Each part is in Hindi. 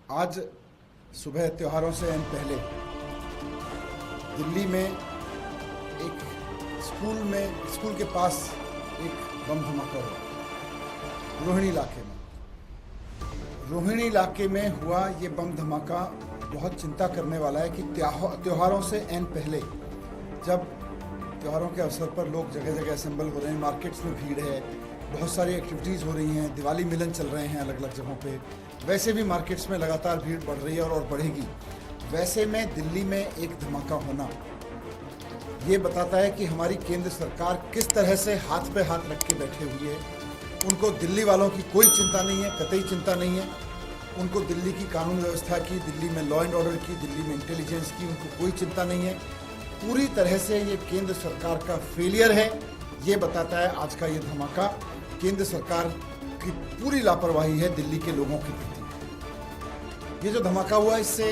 आज सुबह त्योहारों से एन पहले दिल्ली में एक स्कूल के पास एक बम धमाका हुआ। रोहिणी इलाके में हुआ ये बम धमाका बहुत चिंता करने वाला है कि त्योहारों से एन पहले, जब त्योहारों के अवसर पर लोग जगह जगह असेंबल हो रहे हैं, मार्केट्स में भीड़ है, बहुत सारी एक्टिविटीज़ हो रही हैं, दिवाली मिलन चल रहे हैं अलग अलग जगहों पे, वैसे भी मार्केट्स में लगातार भीड़ बढ़ रही है और बढ़ेगी। वैसे में दिल्ली में एक धमाका होना ये बताता है कि हमारी केंद्र सरकार किस तरह से हाथ पे हाथ रख के बैठे हुई है। उनको दिल्ली वालों की कोई चिंता नहीं है, कतई चिंता नहीं है। उनको दिल्ली की कानून व्यवस्था की, दिल्ली में लॉ एंड ऑर्डर की, दिल्ली में इंटेलिजेंस की उनको कोई चिंता नहीं है। पूरी तरह से ये केंद्र सरकार का फेलियर है। ये बताता है आज का ये धमाका, केंद्र सरकार की पूरी लापरवाही है दिल्ली के लोगों के प्रति। ये जो धमाका हुआ इससे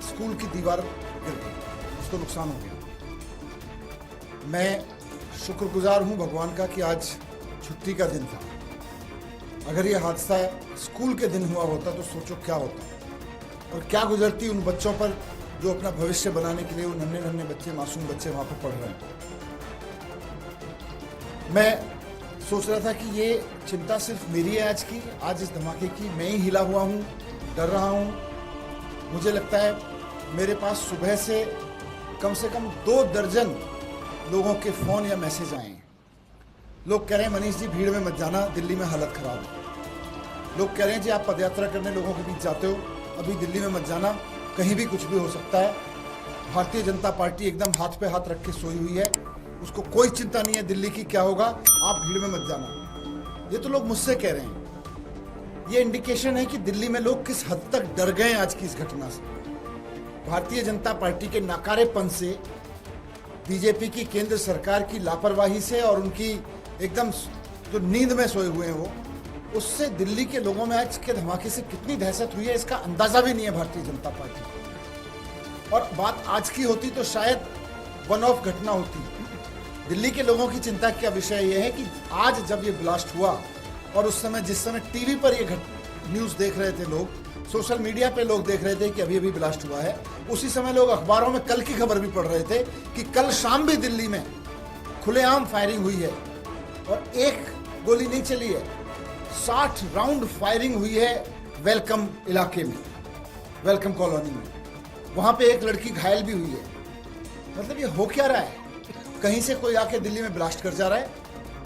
स्कूल की दीवार गिर गई, उसको नुकसान हो गया। मैं शुक्रगुजार हूँ भगवान का कि आज छुट्टी का दिन था। अगर ये हादसा स्कूल के दिन हुआ होता तो सोचो क्या होता और क्या गुजरती उन बच्चों पर जो अपना भविष्य बनाने के लिए वो नन्हे नन्हे बच्चे, मासूम बच्चे वहाँ पर पढ़ रहे हैं। मैं सोच रहा था कि ये चिंता सिर्फ मेरी है आज इस धमाके की। मैं ही हिला हुआ हूँ, डर रहा हूँ। मुझे लगता है मेरे पास सुबह से कम 2 दर्जन लोगों के फ़ोन या मैसेज आए हैं। लोग कह रहे हैं मनीष जी भीड़ में मत जाना, दिल्ली में हालत ख़राब है। लोग कह रहे हैं जी आप पदयात्रा करने लोगों के बीच जाते हो, अभी दिल्ली में मत जाना, कहीं भी कुछ भी हो सकता है। भारतीय जनता पार्टी एकदम हाथ पे हाथ रख के सोई हुई है, उसको कोई चिंता नहीं है दिल्ली की क्या होगा, आप भीड़ में मत जाना। ये तो लोग मुझसे कह रहे हैं। ये इंडिकेशन है कि दिल्ली में लोग किस हद तक डर गए आज की इस घटना से। भारतीय जनता पार्टी के नाकारेपन से, बीजेपी की केंद्र सरकार की लापरवाही से और उनकी एकदम जो नींद में सोए हुए हैं वो, उससे दिल्ली के लोगों में आज के धमाके से कितनी दहशत हुई है इसका अंदाजा भी नहीं है भारतीय जनता पार्टी को। और बात आज की होती तो शायद वन ऑफ घटना होती। दिल्ली के लोगों की चिंता का विषय यह है कि आज जब ये ब्लास्ट हुआ और उस समय जिस समय टीवी पर ये न्यूज़ देख रहे थे लोग, सोशल मीडिया पे लोग देख रहे थे कि अभी अभी ब्लास्ट हुआ है, उसी समय लोग अखबारों में कल की खबर भी पढ़ रहे थे कि कल शाम भी दिल्ली में खुलेआम फायरिंग हुई है और एक गोली नहीं चली है, 60 राउंड फायरिंग हुई है वेलकम इलाके में, वेलकम कॉलोनी में। वहाँ पे एक लड़की घायल भी हुई है। मतलब ये हो क्या रहा है? कहीं से कोई आके दिल्ली में ब्लास्ट कर जा रहा है,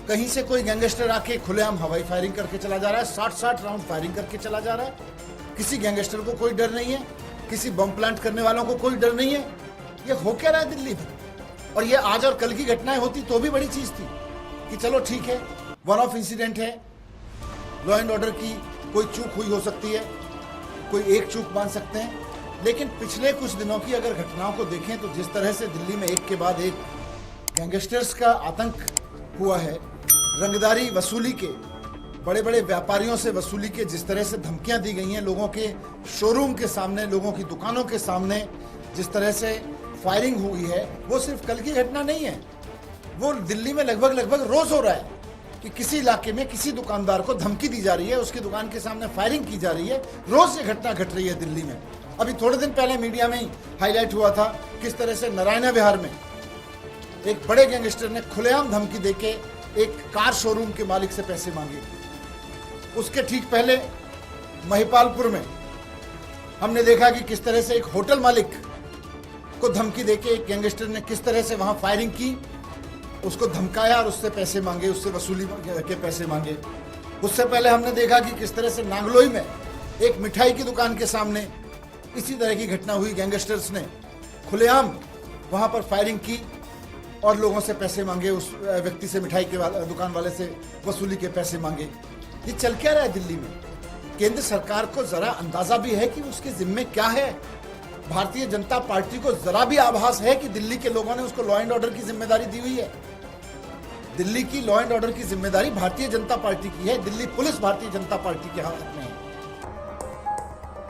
कहीं से कोई गैंगस्टर आके खुलेआम हवाई फायरिंग करके चला जा रहा है, 60 राउंड फायरिंग करके चला जा रहा है। किसी गैंगस्टर को कोई डर नहीं है, किसी बम प्लांट करने वालों को कोई डर नहीं है। ये हो क्या रहा है दिल्ली में? और ये आज और कल की घटनाएं होती तो भी बड़ी चीज थी कि चलो ठीक है, वन ऑफ इंसिडेंट है, लॉ एंड ऑर्डर की कोई चूक हुई हो सकती है, कोई एक चूक मान सकते हैं। लेकिन पिछले कुछ दिनों की अगर घटनाओं को देखें तो जिस तरह से दिल्ली में एक के बाद एक गैंगस्टर्स का आतंक हुआ है, रंगदारी वसूली के, बड़े बड़े व्यापारियों से वसूली के जिस तरह से धमकियां दी गई हैं, लोगों के शोरूम के सामने, लोगों की दुकानों के सामने जिस तरह से फायरिंग हुई है, वो सिर्फ कल की घटना नहीं है। वो दिल्ली में लगभग रोज हो रहा है कि किसी इलाके में किसी दुकानदार को धमकी दी जा रही है, उसकी दुकान के सामने फायरिंग की जा रही है। रोज ये घटना घट रही है दिल्ली में। अभी थोड़े दिन पहले मीडिया में ही हाईलाइट हुआ था किस तरह से नारायण विहार में एक बड़े गैंगस्टर ने खुलेआम धमकी देके एक कार शोरूम के मालिक से पैसे मांगे। उसके ठीक पहले महिपालपुर में हमने देखा कि किस तरह से एक होटल मालिक को धमकी देके एक गैंगस्टर ने किस तरह से वहां फायरिंग की, उसको धमकाया और उससे पैसे मांगे, उससे वसूली के पैसे मांगे। उससे पहले हमने देखा कि किस तरह से नांगलोई में एक मिठाई की दुकान के सामने इसी तरह की घटना हुई। गैंगस्टर्स ने खुलेआम वहां पर फायरिंग की और लोगों से पैसे मांगे, उस व्यक्ति से, मिठाई के दुकान वाले से वसूली के पैसे मांगे। ये चल क्या रहा है दिल्ली में? केंद्र सरकार को जरा अंदाजा भी है कि उसके जिम्मे क्या है? भारतीय जनता पार्टी को जरा भी आभास है कि दिल्ली के लोगों ने उसको लॉ एंड ऑर्डर की जिम्मेदारी दी हुई है? दिल्ली की लॉ एंड ऑर्डर की जिम्मेदारी भारतीय जनता पार्टी की है। दिल्ली पुलिस भारतीय जनता पार्टी के हाथ में है।